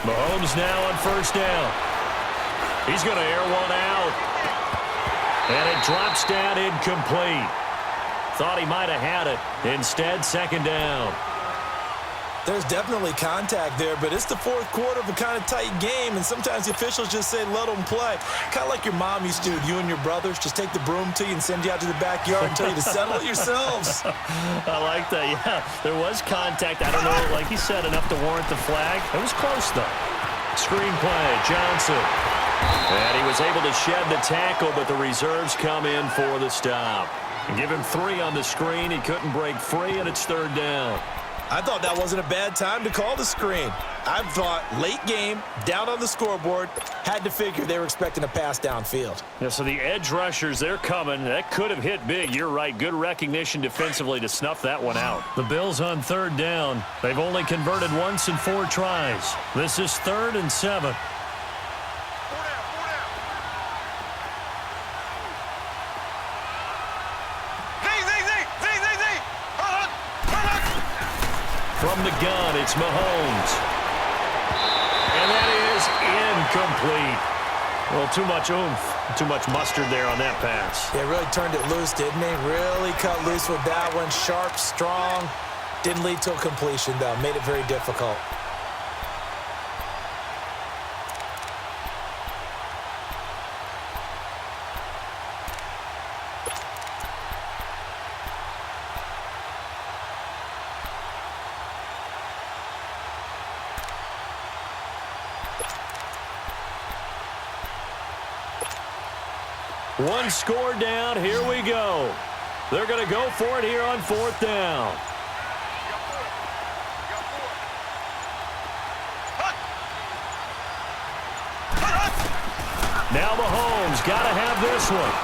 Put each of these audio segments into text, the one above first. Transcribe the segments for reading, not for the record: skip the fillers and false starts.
Mahomes now on first down. He's going to air one out. And it drops down incomplete. Thought he might have had it. Instead, second down. There's definitely contact there, but it's the fourth quarter of a kind of tight game, and sometimes the officials just say, let them play. Kind of like your mom used to do with you and your brothers. Just take the broom to you and send you out to the backyard and tell you to settle it yourselves. I like that, yeah. There was contact. I don't know, like you said, enough to warrant the flag. It was close, though. Screenplay, Johnson. And he was able to shed the tackle, but the reserves come in for the stop. And give him 3 on the screen. He couldn't break free, and it's third down. I thought that wasn't a bad time to call the screen. I thought late game, down on the scoreboard, had to figure they were expecting a pass downfield. Yeah, so the edge rushers, they're coming. That could have hit big. You're right. Good recognition defensively to snuff that one out. The Bills on third down. They've only converted once in 4 tries. This is 3rd and 7. From the gun, it's Mahomes. And that is incomplete. Well, too much oomph, too much mustard there on that pass. They really turned it loose, didn't they? Really cut loose with that one. Sharp, strong. Didn't lead to a completion, though. Made it very difficult. One score down. Here we go. They're going to go for it here on 4th down. Now Mahomes got to have this one.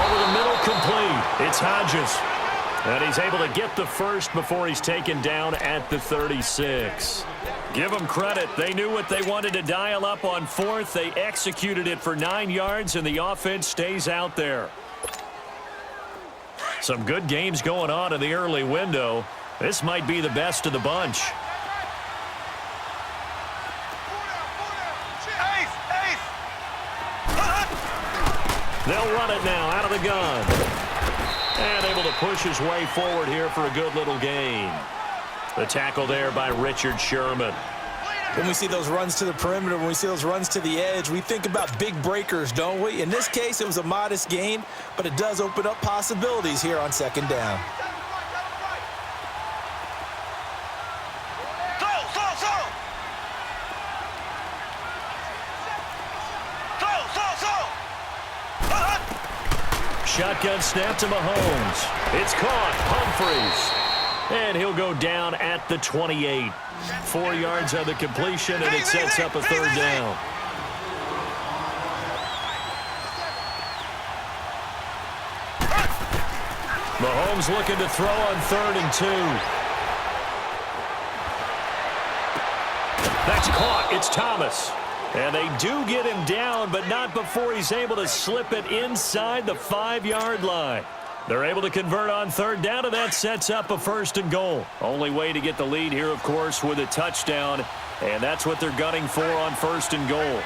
Over the middle, complete. It's Hodges. And he's able to get the first before he's taken down at the 36. Give them credit. They knew what they wanted to dial up on 4th. They executed it for 9 yards, and the offense stays out there. Some good games going on in the early window. This might be the best of the bunch. They'll run it now out of the gun. And able to push his way forward here for a good little gain. The tackle there by Richard Sherman. When we see those runs to the perimeter, when we see those runs to the edge, we think about big breakers, don't we? In this case, it was a modest gain, but it does open up possibilities here on second down. Shotgun snap to Mahomes. It's caught. Humphries. And he'll go down at the 28. 4 yards on the completion, and it sets up a third down. Mahomes looking to throw on 3rd and 2. That's caught. It's Thomas. And they do get him down, but not before he's able to slip it inside the 5-yard line. They're able to convert on 3rd down, and that sets up a 1st and goal. Only way to get the lead here, of course, with a touchdown, and that's what they're gunning for on 1st and goal.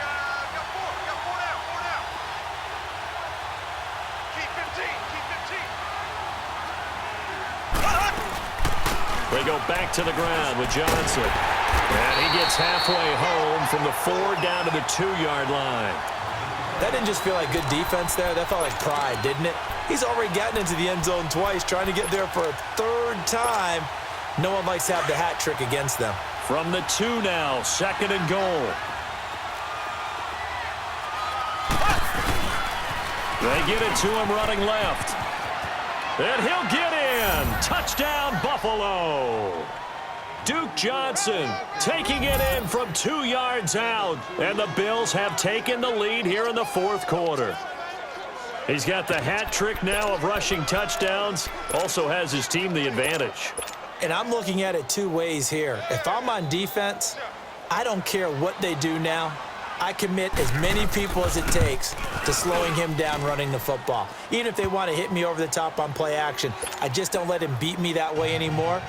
They go back to the ground with Johnson. And he gets halfway home from the 4 down to the 2-yard line. That didn't just feel like good defense there. That felt like pride, didn't it? He's already gotten into the end zone twice, trying to get there for a 3rd time. No one likes to have the hat trick against them. From the 2 now, 2nd and goal. They get it to him running left. And he'll get in. Touchdown, Buffalo. Duke Johnson taking it in from 2 yards out. And the Bills have taken the lead here in the 4th quarter. He's got the hat trick now of rushing touchdowns. Also has his team the advantage. And I'm looking at it 2 ways here. If I'm on defense, I don't care what they do now. I commit as many people as it takes to slowing him down running the football. Even if they want to hit me over the top on play action, I just don't let him beat me that way anymore.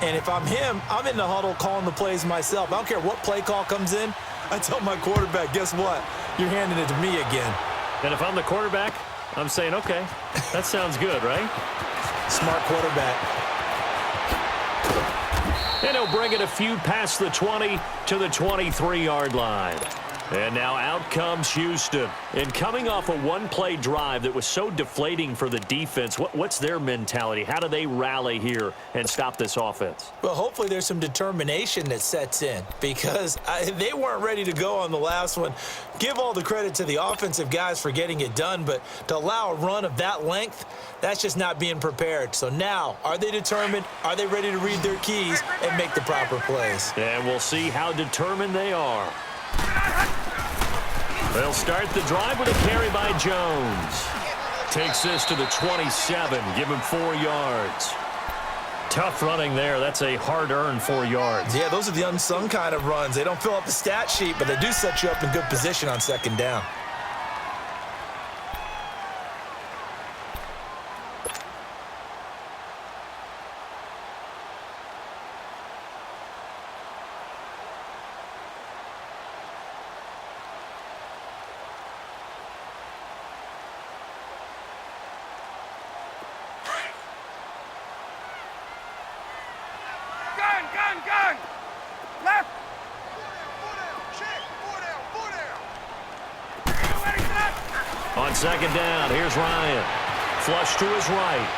And if I'm him, I'm in the huddle calling the plays myself. I don't care what play call comes in. I tell my quarterback, guess what? You're handing it to me again. And if I'm the quarterback, I'm saying, okay, that sounds good, right? Smart quarterback. And he'll bring it a few past the 20 to the 23-yard line. And now out comes Houston. And coming off a one-play drive that was so deflating for the defense, what's their mentality? How do they rally here and stop this offense? Well, hopefully there's some determination that sets in because they weren't ready to go on the last one. Give all the credit to the offensive guys for getting it done, but to allow a run of that length, that's just not being prepared. So now, are they determined? Are they ready to read their keys and make the proper plays? And we'll see how determined they are. They'll start the drive with a carry by Jones. Takes this to the 27, give him 4 yards. Tough running there. That's a hard-earned 4 yards. Yeah, those are the unsung kind of runs. They don't fill up the stat sheet, but they do set you up in good position on second down. Gun! Left! On second down, here's Ryan. Flush to his right.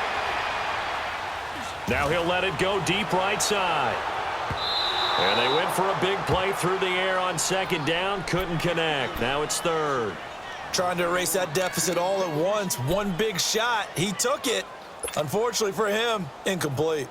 Now he'll let it go deep right side. And they went for a big play through the air on second down. Couldn't connect. Now it's third. Trying to erase that deficit all at once. One big shot. He took it. Unfortunately for him, incomplete.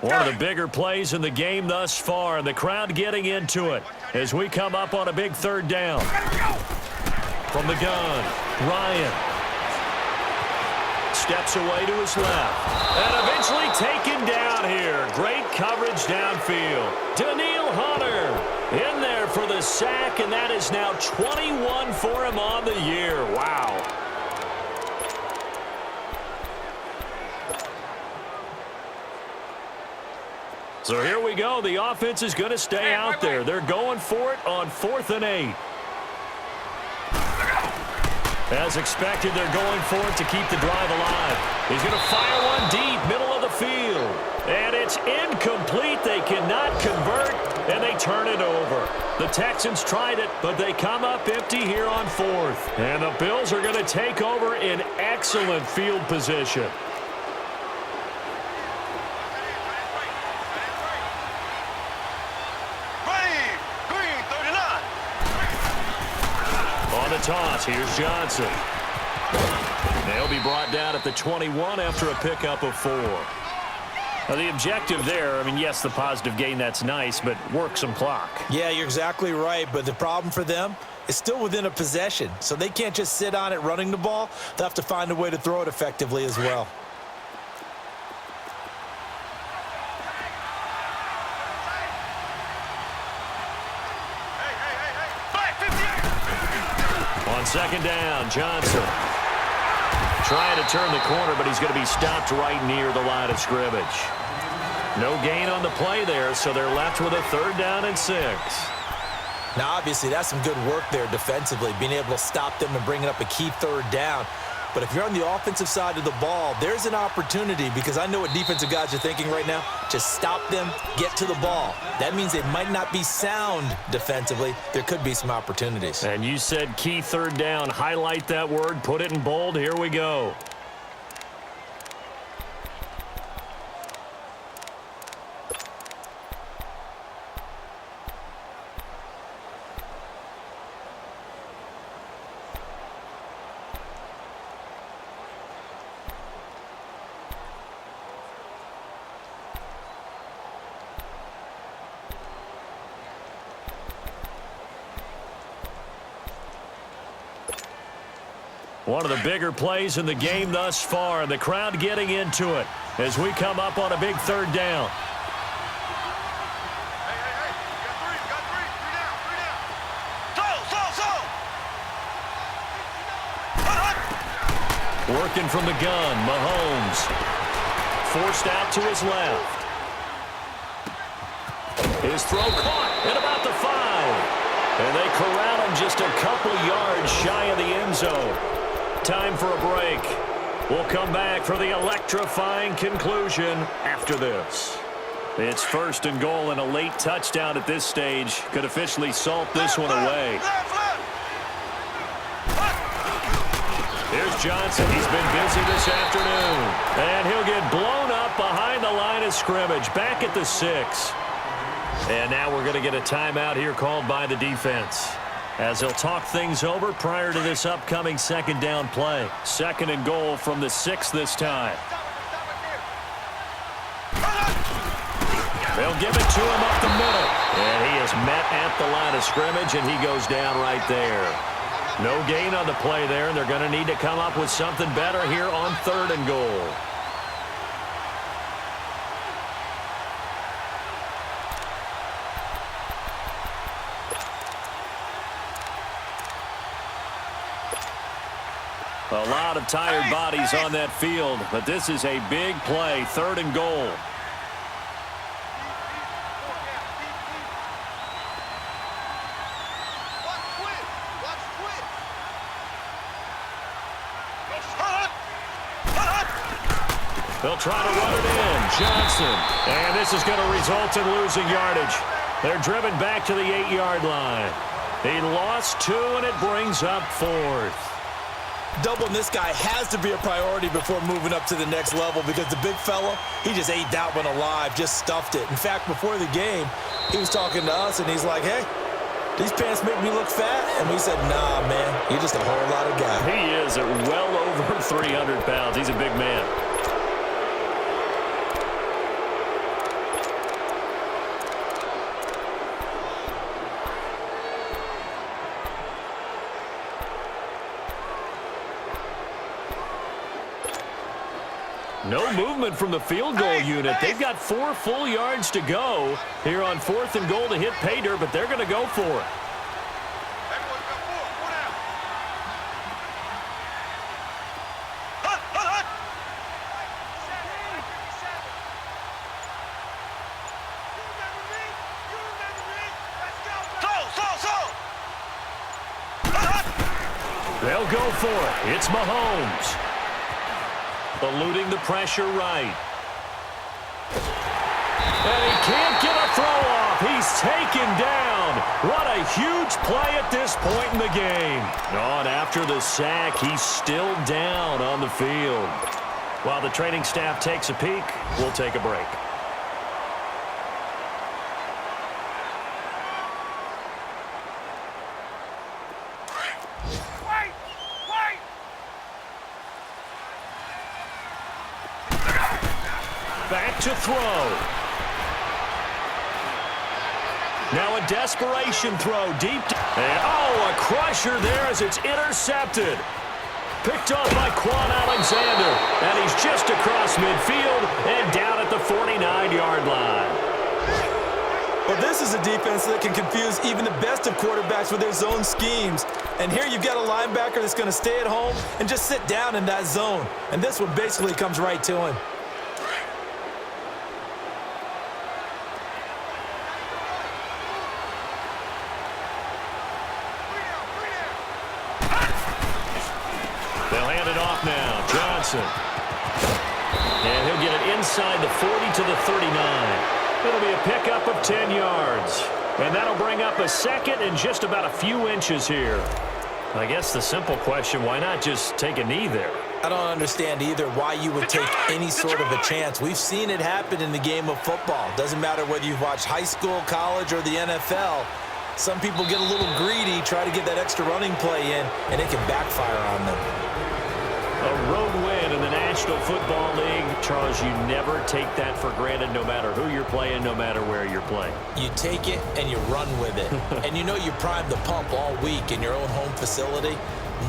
One of the bigger plays in the game thus far, and the crowd getting into it as we come up on a big third down. From the gun, Ryan steps away to his left, and eventually taken down here. Great coverage downfield. Daniil Hunter in there for the sack, and that is now 21 for him on the year. Wow. So here we go. The offense is going to stay out there. They're going for it on 4th and 8. As expected, they're going for it to keep the drive alive. He's going to fire one deep, middle of the field. And it's incomplete. They cannot convert, and they turn it over. The Texans tried it, but they come up empty here on 4th. And the Bills are going to take over in excellent field position. Toss. Here's Johnson. They'll be brought down at the 21 after a pickup of 4. Now, the objective there, I mean, yes, the positive gain, that's nice, but work some clock. Yeah, you're exactly right, but the problem for them is still within a possession, so they can't just sit on it running the ball. They'll have to find a way to throw it effectively as well. On second down, Johnson trying to turn the corner, but he's going to be stopped right near the line of scrimmage. No gain on the play there, so they're left with a 3rd down and 6. Now, obviously, that's some good work there defensively, being able to stop them and bringing up a key 3rd down. But if you're on the offensive side of the ball, there's an opportunity because I know what defensive guys are thinking right now. Just stop them, get to the ball. That means they might not be sound defensively. There could be some opportunities. And you said key 3rd down. Highlight that word. Put it in bold. Here we go. One of the bigger plays in the game thus far, and the crowd getting into it as we come up on a big 3rd down. Working from the gun, Mahomes. Forced out to his left. His throw caught at about the 5. And they corral him just a couple yards shy of the end zone. Time for a break. We'll come back for the electrifying conclusion after this. It's 1st and goal, and a late touchdown at this stage could officially salt this one away. Here's Johnson. He's been busy this afternoon. And he'll get blown up behind the line of scrimmage, back at the 6. And now we're going to get a timeout here called by the defense, as they'll talk things over prior to this upcoming 2nd down play. 2nd and goal from the 6 this time. They'll give it to him up the middle. And he is met at the line of scrimmage, and he goes down right there. No gain on the play there, and they're going to need to come up with something better here on 3rd and goal. A lot of tired bodies on that field, but this is a big play, 3rd and goal. They'll try to run it in. Johnson. And this is going to result in losing yardage. They're driven back to the 8-yard line. He lost 2, and it brings up 4th. Doubling this guy has to be a priority before moving up to the next level, because the big fella, he just ate that one alive, just stuffed it. In fact, before the game, he was talking to us, and he's like, hey, these pants make me look fat? And we said, nah, man, you're just a whole lot of guy. He is at well over 300 pounds. He's a big man. No movement from the field goal unit. They've got 4 full yards to go here on 4th and goal to hit pay dirt, but they're going to go for it. They'll go for it. It's Mahomes. Eluding the pressure right. And he can't get a throw off. He's taken down. What a huge play at this point in the game. On after the sack, he's still down on the field. While the training staff takes a peek, we'll take a break. Back to throw. Now a desperation throw deep. A crusher there as it's intercepted. Picked off by Quan Alexander. And he's just across midfield and down at the 49-yard line. Well, this is a defense that can confuse even the best of quarterbacks with their zone schemes. And here you've got a linebacker that's going to stay at home and just sit down in that zone. And this one basically comes right to him. Now, Johnson. And he'll get it inside the 40 to the 39. It'll be a pickup of 10 yards. And that'll bring up a 2nd and just about a few inches here. I guess the simple question, why not just take a knee there? I don't understand either why you would take any sort of a chance. We've seen it happen in the game of football. Doesn't matter whether you've watched high school, college, or the NFL. Some people get a little greedy, try to get that extra running play in, and it can backfire on them. A road win in the National Football League. Charles, you never take that for granted, no matter who you're playing, no matter where you're playing. You take it and you run with it. And you know you primed the pump all week in your own home facility.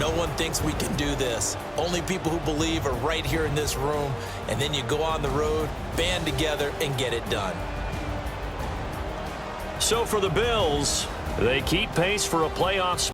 No one thinks we can do this. Only people who believe are right here in this room. And then you go on the road, band together, and get it done. So for the Bills, they keep pace for a playoff spot.